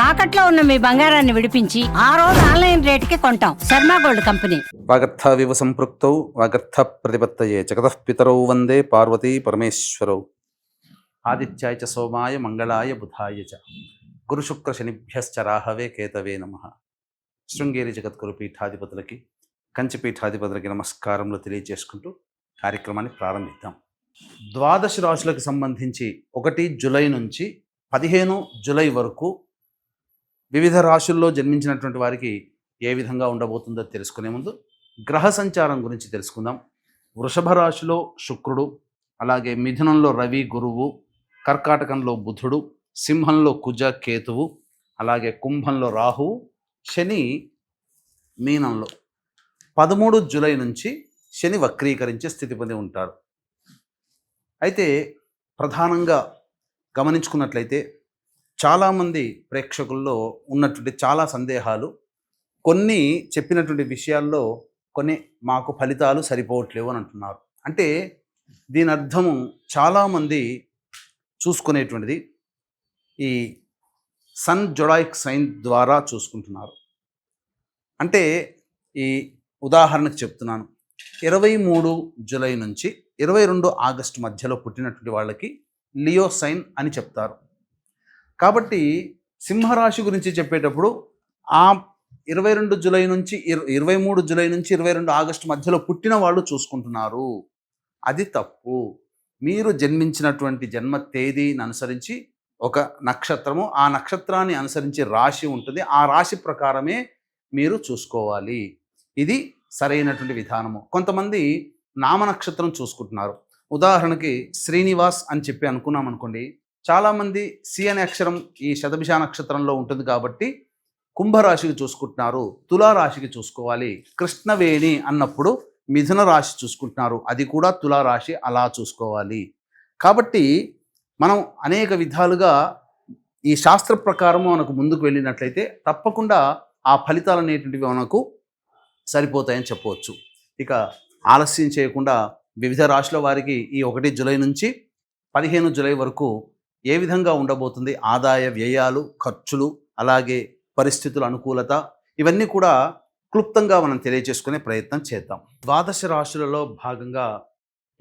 తాకట్లో ఉన్న మీ బంగారాన్ని విడిపించి ఆ రోజు ఆన్లైన్ రేటుకి కొంటాం. Sharma gold company. వాగర్థావివ సంపృక్తౌ వాగర్థ ప్రతిపత్తయే జగతః పితరౌ వందే పార్వతీ పరమేశ్వరౌ. ఆదిత్యాయ చ సోమాయ మంగళాయ బుధాయ చ గురుశుక్ర శనిభ్యశ్చ రాహవే కేతవే నమః. శృంగేరి జగద్గురు పీఠాధిపతులకి, కంచి పీఠాధిపతులకి నమస్కారములు తెలియజేసుకుంటూ కార్యక్రమాన్ని ప్రారంభిద్దాం. ద్వాదశ రాశులకు సంబంధించి 1 జూలై నుంచి 15 జూలై వరకు వివిధ రాశుల్లో జన్మించినటువంటి వారికి ఏ విధంగా ఉండబోతుందో తెలుసుకునే ముందు గ్రహ సంచారం గురించి తెలుసుకుందాం. వృషభ రాశిలో శుక్రుడు, అలాగే మిథునంలో రవి గురువు, కర్కాటకంలో బుధుడు, సింహంలో కుజ కేతువు, అలాగే కుంభంలో రాహువు, శని మీనంలో 13 జూలై నుంచి శని వక్రీకరించే స్థితి పొంది ఉంటాడు. అయితే ప్రధానంగా గమనించుకున్నట్లయితే చాలామంది ప్రేక్షకుల్లో ఉన్నటువంటి చాలా సందేహాలు, కొన్ని చెప్పినటువంటి విషయాల్లో కొన్ని మాకు ఫలితాలు సరిపోవట్లేవు అని అంటున్నారు. అంటే దీని అర్థము చాలామంది చూసుకునేటువంటిది ఈ సన్ జొడాయిక్ సైన్ ద్వారా చూసుకుంటున్నారు. అంటే ఈ ఉదాహరణకు చెప్తున్నాను, 23 జూలై నుంచి 22 ఆగస్టు మధ్యలో పుట్టినటువంటి వాళ్ళకి లియో సైన్ అని చెప్తారు. కాబట్టి సింహరాశి గురించి చెప్పేటప్పుడు ఆ 22 జూలై నుంచి 23 జూలై నుంచి 22 ఆగస్టు మధ్యలో పుట్టిన వాళ్ళు చూసుకుంటున్నారు. అది తప్పు. మీరు జన్మించినటువంటి జన్మ తేదీని అనుసరించి ఒక నక్షత్రము, ఆ నక్షత్రాన్ని అనుసరించి రాశి ఉంటుంది. ఆ రాశి ప్రకారమే మీరు చూసుకోవాలి. ఇది సరైనటువంటి విధానము. కొంతమంది నామ నక్షత్రం చూసుకుంటున్నారు. ఉదాహరణకి శ్రీనివాస్ అని చెప్పి అనుకున్నాం అనుకోండి, చాలామంది సి అనే అక్షరం ఈ శతభిష నక్షత్రంలో ఉంటుంది కాబట్టి కుంభరాశికి చూసుకుంటున్నారు, తులారాశికి చూసుకోవాలి. కృష్ణవేణి అన్నప్పుడు మిథున రాశి చూసుకుంటున్నారు, అది కూడా తులారాశి, అలా చూసుకోవాలి. కాబట్టి మనం అనేక విధాలుగా ఈ శాస్త్ర ప్రకారము మనకు ముందుకు వెళ్ళినట్లయితే తప్పకుండా ఆ ఫలితాలు అనేటువంటివి మనకు సరిపోతాయని చెప్పవచ్చు. ఇక ఆలస్యం చేయకుండా వివిధ రాశుల వారికి ఈ 1 జూలై నుంచి 15 జూలై వరకు ఏ విధంగా ఉండబోతుంది, ఆదాయ వ్యయాలు, ఖర్చులు, అలాగే పరిస్థితుల అనుకూలత, ఇవన్నీ కూడా క్లుప్తంగా మనం తెలియజేసుకునే ప్రయత్నం చేద్దాం. ద్వాదశ రాశులలో భాగంగా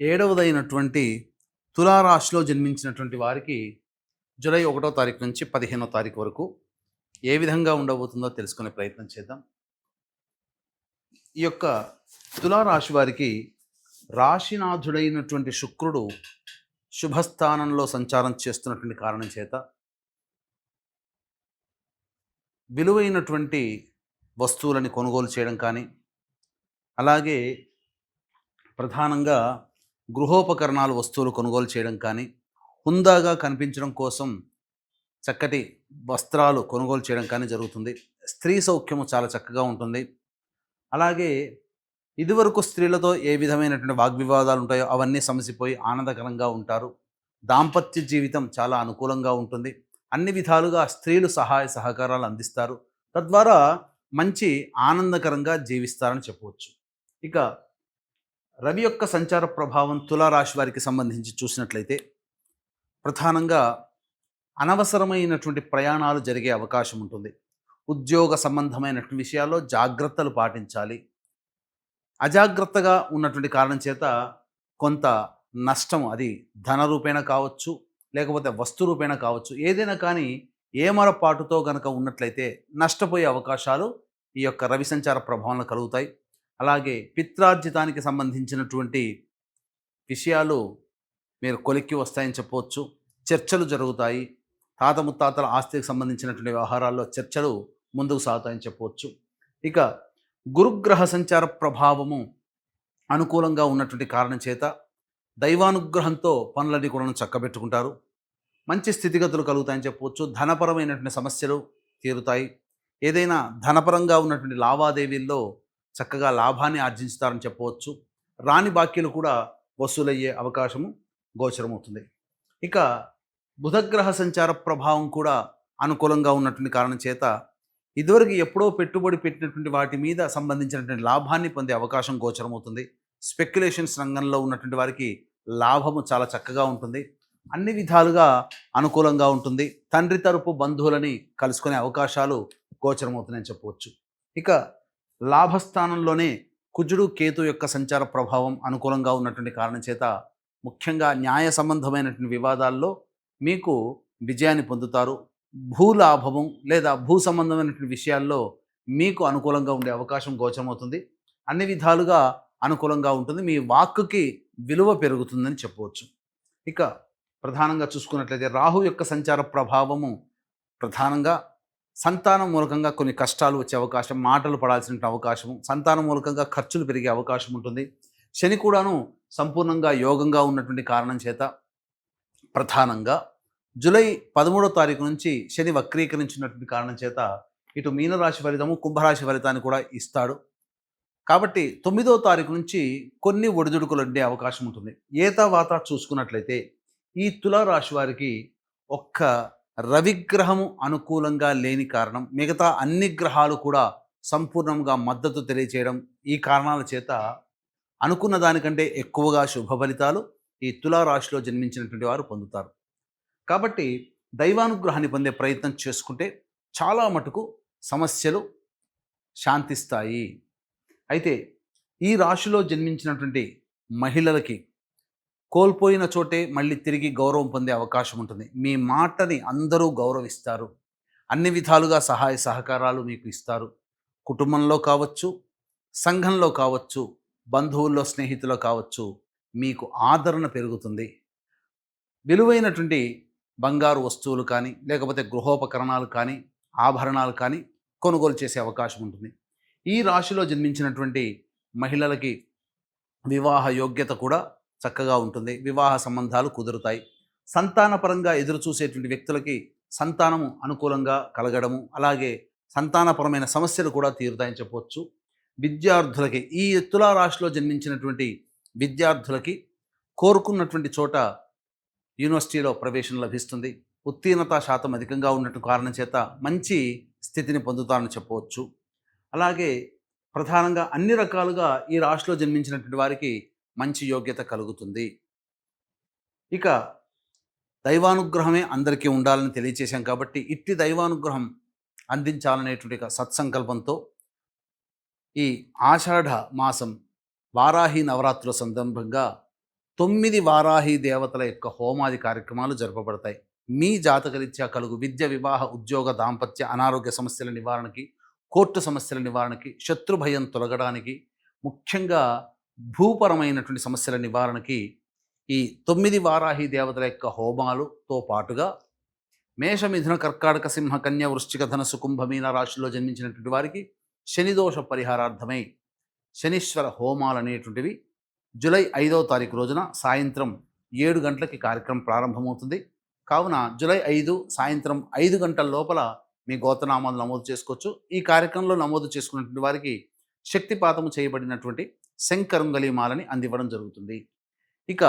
7వదైనటువంటి తులారాశిలో జన్మించినటువంటి వారికి జూలై 1వ తారీఖు నుంచి 15వ తారీఖు వరకు ఏ విధంగా ఉండబోతుందో తెలుసుకునే ప్రయత్నం చేద్దాం. ఈ యొక్క తులారాశి వారికి రాశినాథుడైనటువంటి శుక్రుడు శుభస్థానంలో సంచారం చేస్తున్నటువంటి కారణం చేత విలువైనటువంటి వస్తువులని కొనుగోలు చేయడం కానీ, అలాగే ప్రధానంగా గృహోపకరణాలు వస్తువులు కొనుగోలు చేయడం కానీ, హుందాగా కనిపించడం కోసం చక్కటి వస్త్రాలు కొనుగోలు చేయడం కానీ జరుగుతుంది. స్త్రీ సౌఖ్యము చాలా చక్కగా ఉంటుంది. అలాగే ఇదివరకు స్త్రీలతో ఏ విధమైనటువంటి వాగ్వివాదాలు ఉంటాయో అవన్నీ సమసిపోయి ఆనందకరంగా ఉంటారు. దాంపత్య జీవితం చాలా అనుకూలంగా ఉంటుంది. అన్ని విధాలుగా స్త్రీలు సహాయ సహకారాలు అందిస్తారు. తద్వారా మంచి ఆనందకరంగా జీవిస్తారని చెప్పవచ్చు. ఇక రవి యొక్క సంచార ప్రభావం తులారాశి వారికి సంబంధించి చూసినట్లయితే ప్రధానంగా అనవసరమైనటువంటి ప్రయాణాలు జరిగే అవకాశం ఉంటుంది. ఉద్యోగ సంబంధమైనటువంటి విషయాల్లో జాగ్రత్తలు పాటించాలి. అజాగ్రత్తగా ఉన్నటువంటి కారణం చేత కొంత నష్టం, అది ధన రూపేణ కావచ్చు, లేకపోతే వస్తు రూపేణ కావచ్చు, ఏదైనా కానీ ఏమరపాటుతో కనుక ఉన్నట్లయితే నష్టపోయే అవకాశాలు ఈ యొక్క రవి సంచార ప్రభావంలో కలుగుతాయి. అలాగే పిత్రార్జితానికి సంబంధించినటువంటి విషయాలు మీరు కొలిక్కి వస్తాయని చెప్పవచ్చు. చర్చలు జరుగుతాయి. తాత ముత్తాతల ఆస్తికి సంబంధించినటువంటి వ్యవహారాల్లో చర్చలు ముందుకు సాగుతాయని చెప్పవచ్చు. ఇక గురుగ్రహ సంచార ప్రభావము అనుకూలంగా ఉన్నటువంటి కారణం చేత దైవానుగ్రహంతో పనులన్నీ కూడా చక్కబెట్టుకుంటారు. మంచి స్థితిగతులు కలుగుతాయని చెప్పవచ్చు. ధనపరమైనటువంటి సమస్యలు తీరుతాయి. ఏదైనా ధనపరంగా ఉన్నటువంటి లావాదేవీల్లో చక్కగా లాభాన్ని ఆర్జించుతారని చెప్పవచ్చు. రాని బాకీలు కూడా వసూలయ్యే అవకాశము గోచరమవుతుంది. ఇక బుధగ్రహ సంచార ప్రభావం కూడా అనుకూలంగా ఉన్నటువంటి కారణం చేత ఇదివరకు ఎప్పుడో పెట్టుబడి పెట్టినటువంటి వాటి మీద సంబంధించినటువంటి లాభాన్ని పొందే అవకాశం గోచరమవుతుంది. స్పెక్యులేషన్స్ రంగంలో ఉన్నటువంటి వారికి లాభము చాలా చక్కగా ఉంటుంది. అన్ని విధాలుగా అనుకూలంగా ఉంటుంది. తండ్రి తరపు బంధువులని కలుసుకునే అవకాశాలు గోచరమవుతున్నాయని చెప్పవచ్చు. ఇక లాభస్థానంలోనే కుజుడు కేతు యొక్క సంచార ప్రభావం అనుకూలంగా ఉన్నటువంటి కారణం చేత ముఖ్యంగా న్యాయ సంబంధమైనటువంటి వివాదాల్లో మీకు విజయాన్ని పొందుతారు. భూలాభము లేదా భూ సంబంధమైనటువంటి విషయాల్లో మీకు అనుకూలంగా ఉండే అవకాశం గోచరమవుతుంది. అన్ని విధాలుగా అనుకూలంగా ఉంటుంది. మీ వాక్కుకి విలువ పెరుగుతుందని చెప్పవచ్చు. ఇక ప్రధానంగా చూసుకున్నట్లయితే రాహు యొక్క సంచార ప్రభావము ప్రధానంగా సంతానం మూలకంగా కొన్ని కష్టాలు వచ్చే అవకాశం, మాటలు పడాల్సిన అవకాశము, సంతానం మూలకంగా ఖర్చులు పెరిగే అవకాశం ఉంటుంది. శని కూడాను సంపూర్ణంగా యోగంగా ఉన్నటువంటి కారణం చేత ప్రధానంగా జూలై 13వ తారీఖు నుంచి శని వక్రీకరించినటువంటి కారణం చేత ఇటు మీనరాశి ఫలితము, కుంభరాశి ఫలితాన్ని కూడా ఇస్తాడు. కాబట్టి 9వ తారీఖు నుంచి కొన్ని ఒడిదుడుకులు ఉండే అవకాశం ఉంటుంది. ఏతావాత చూసుకున్నట్లయితే ఈ తులారాశి వారికి ఒక్క రవిగ్రహము అనుకూలంగా లేని కారణం, మిగతా అన్ని గ్రహాలు కూడా సంపూర్ణంగా మద్దతు తెలియచేయడం, ఈ కారణాల చేత అనుకున్న దానికంటే ఎక్కువగా శుభ ఫలితాలు ఈ తులారాశిలో జన్మించినటువంటి వారు పొందుతారు. కాబట్టి దైవానుగ్రహాన్ని పొందే ప్రయత్నం చేసుకుంటే చాలా మటుకు సమస్యలు శాంతిస్తాయి. అయితే ఈ రాశిలో జన్మించినటువంటి మహిళలకి కోల్పోయిన చోటే మళ్ళీ తిరిగి గౌరవం పొందే అవకాశం ఉంటుంది. మీ మాటని అందరూ గౌరవిస్తారు. అన్ని విధాలుగా సహాయ సహకారాలు మీకు ఇస్తారు. కుటుంబంలో కావచ్చు, సంఘంలో కావచ్చు, బంధువుల్లో స్నేహితుల్లో కావచ్చు, మీకు ఆదరణ పెరుగుతుంది. విలువైనటువంటి బంగారు వస్తువులు కానీ, లేకపోతే గృహోపకరణాలు కానీ, ఆభరణాలు కానీ కొనుగోలు చేసే అవకాశం ఉంటుంది. ఈ రాశిలో జన్మించినటువంటి మహిళలకి వివాహ యోగ్యత కూడా చక్కగా ఉంటుంది. వివాహ సంబంధాలు కుదురుతాయి. సంతానపరంగా ఎదురు చూసేటువంటి వ్యక్తులకి సంతానము అనుకూలంగా కలగడము, అలాగే సంతానపరమైన సమస్యలు కూడా తీరుతాయని చెప్పవచ్చు. విద్యార్థులకి, ఈ తులారాశిలో జన్మించినటువంటి విద్యార్థులకి కోరుకున్నటువంటి చోట యూనివర్సిటీలో ప్రవేశం లభిస్తుంది. ఉత్తీర్ణత శాతం అధికంగా ఉన్నట్టు కారణం చేత మంచి స్థితిని పొందుతారని చెప్పవచ్చు. అలాగే ప్రధానంగా అన్ని రకాలుగా ఈ రాశిలో జన్మించినటువంటి వారికి మంచి యోగ్యత కలుగుతుంది. ఇక దైవానుగ్రహమే అందరికీ ఉండాలని తెలియచేశాం కాబట్టి ఇట్టి దైవానుగ్రహం అందించాలనేటువంటి సత్సంకల్పంతో ఈ ఆషాఢ మాసం వారాహి నవరాత్రుల సందర్భంగా 9 వారాహి దేవతల యొక్క హోమాది కార్యక్రమాలు జరపబడతాయి. మీ జాతకరీత్యా కలుగు విద్య, వివాహ, ఉద్యోగ, దాంపత్య, అనారోగ్య సమస్యల నివారణకి, కోర్టు సమస్యల నివారణకి, శత్రుభయం తొలగడానికి, ముఖ్యంగా భూపరమైనటువంటి సమస్యల నివారణకి ఈ 9 వారాహి దేవతల యొక్క హోమాలతో పాటుగా మేష, మిథున, కర్కాటక, సింహ, కన్య, వృశ్చిక, ధనస్సు, కుంభ, మీన రాశుల్లో జన్మించినటువంటి వారికి శనిదోష పరిహారార్థమై శనీశ్వర హోమాలు అనేటువంటివి జూలై 5వ తారీఖు రోజున సాయంత్రం 7 గంటలకి కార్యక్రమం ప్రారంభమవుతుంది. కావున జూలై 5 సాయంత్రం 5 గంటల లోపల మీ గోత్రనామాలు నమోదు చేసుకోవచ్చు. ఈ కార్యక్రమంలో నమోదు చేసుకున్నటువంటి వారికి శక్తిపాతము చేయబడినటువంటి శంకరంగలి మాలని అందివ్వడం జరుగుతుంది. ఇక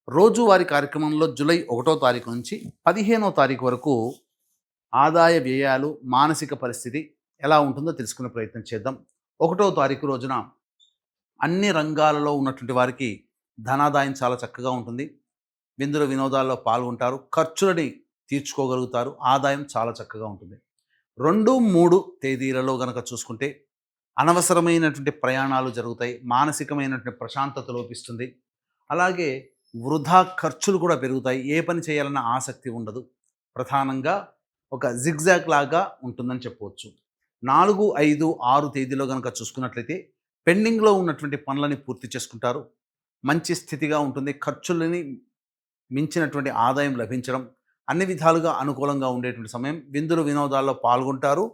రోజువారీ కార్యక్రమంలో జూలై 1వ తారీఖు నుంచి 15వ తారీఖు వరకు ఆదాయ వ్యయాలు, మానసిక పరిస్థితి ఎలా ఉంటుందో తెలుసుకునే ప్రయత్నం చేద్దాం. 1వ తారీఖు రోజున అన్ని రంగాలలో ఉన్నటువంటి వారికి ధనాదాయం చాలా చక్కగా ఉంటుంది. విందుల వినోదాల్లో పాల్గొంటారు, ఖర్చులని తీర్చుకోగలుగుతారు, ఆదాయం చాలా చక్కగా ఉంటుంది. 2, 3 తేదీలలో గనక చూసుకుంటే అనవసరమైనటువంటి ప్రయాణాలు జరుగుతాయి, మానసికమైనటువంటి ప్రశాంతత లోపిస్తుంది, అలాగే వృధా ఖర్చులు కూడా పెరుగుతాయి, ఏ పని చేయాలన్న ఆసక్తి ఉండదు. ప్రధానంగా ఒక జిగ్జాగ్ లాగా ఉంటుందని చెప్పవచ్చు. 4, 5, 6 తేదీలో కనుక చూసుకున్నట్లయితే పెండింగ్లో ఉన్నటువంటి పనులని పూర్తి చేసుకుంటారు, మంచి స్థితిగా ఉంటుంది, ఖర్చులని మించినటువంటి ఆదాయం లభించడం, అన్ని విధాలుగా అనుకూలంగా ఉండేటువంటి సమయం. విందులు వినోదాల్లో పాల్గొంటారు,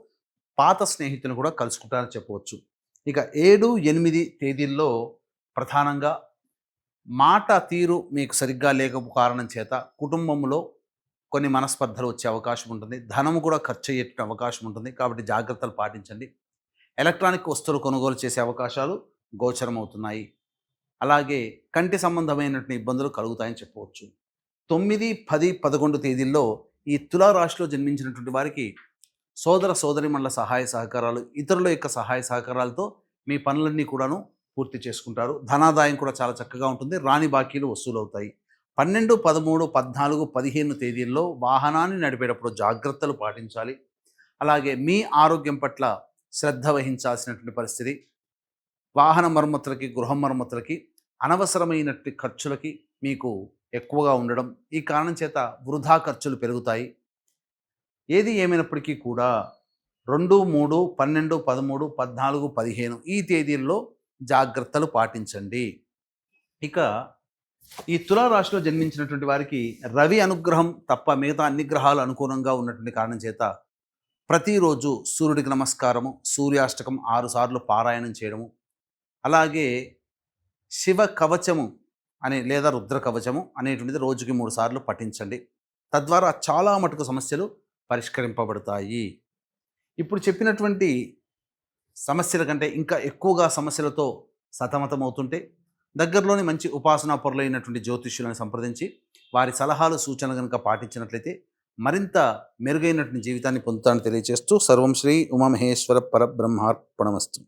పాత స్నేహితులను కూడా కలుసుకుంటారని చెప్పవచ్చు. ఇక 7, 8 తేదీల్లో ప్రధానంగా మాట తీరు మీకు సరిగ్గా లేకపో కారణం చేత కుటుంబంలో కొన్ని మనస్పర్ధలు వచ్చే అవకాశం ఉంటుంది, ధనము కూడా ఖర్చు అయ్యే అవకాశం ఉంటుంది. కాబట్టి జాగ్రత్తలు పాటించండి. ఎలక్ట్రానిక్ వస్తువులు కొనుగోలు చేసే అవకాశాలు గోచరమవుతున్నాయి. అలాగే కంటి సంబంధమైనటువంటి ఇబ్బందులు కలుగుతాయని చెప్పవచ్చు. 9, 10, 11 తేదీల్లో ఈ తులారాశిలో జన్మించినటువంటి వారికి సోదర సోదరిమణుల సహాయ సహకారాలు, ఇతరుల యొక్క సహాయ సహకారాలతో మీ పనులన్నీ కూడాను పూర్తి చేసుకుంటారు. ధనాదాయం కూడా చాలా చక్కగా ఉంటుంది, రాని బాకీలు వసూలవుతాయి. 12, 13, 14, 15 తేదీల్లో వాహనాన్ని నడిపేటప్పుడు జాగ్రత్తలు పాటించాలి. అలాగే మీ ఆరోగ్యం పట్ల శ్రద్ధ వహించాల్సినటువంటి పరిస్థితి. వాహన మరమ్మతులకి, గృహ మరమ్మతులకి, అనవసరమైనటువంటి ఖర్చులకి మీకు ఎక్కువగా ఉండడం, ఈ కారణం చేత వృధా ఖర్చులు పెరుగుతాయి. ఏది ఏమైనప్పటికీ కూడా 2, 3, 12, 13, 14, 15 ఈ తేదీల్లో జాగ్రత్తలు పాటించండి. ఇక ఈ తులారాశిలో జన్మించినటువంటి వారికి రవి అనుగ్రహం తప్ప మిగతా అన్ని గ్రహాలు అనుకూలంగా ఉన్నటువంటి కారణం చేత ప్రతిరోజు సూర్యుడికి నమస్కారము, సూర్యాష్టకం 6 సార్లు పారాయణం చేయడము, అలాగే శివ కవచము లేదా రుద్ర కవచము అనేటువంటిది రోజుకి 3 సార్లు పఠించండి. తద్వారా చాలా మటుకు సమస్యలు పరిష్కరింపబడతాయి. ఇప్పుడు చెప్పినటువంటి సమస్యల కంటే ఇంకా ఎక్కువగా సమస్యలతో సతమతమవుతుంటే దగ్గరలోని మంచి ఉపాసనా పరులైనటువంటి జ్యోతిష్యులను సంప్రదించి వారి సలహాలు, సూచనలు కనుక పాటించినట్లయితే మరింత మెరుగైనటువంటి జీవితాన్ని పొందుతానని తెలియజేస్తూ సర్వం శ్రీ ఉమామహేశ్వర పరబ్రహ్మార్పణమస్తు.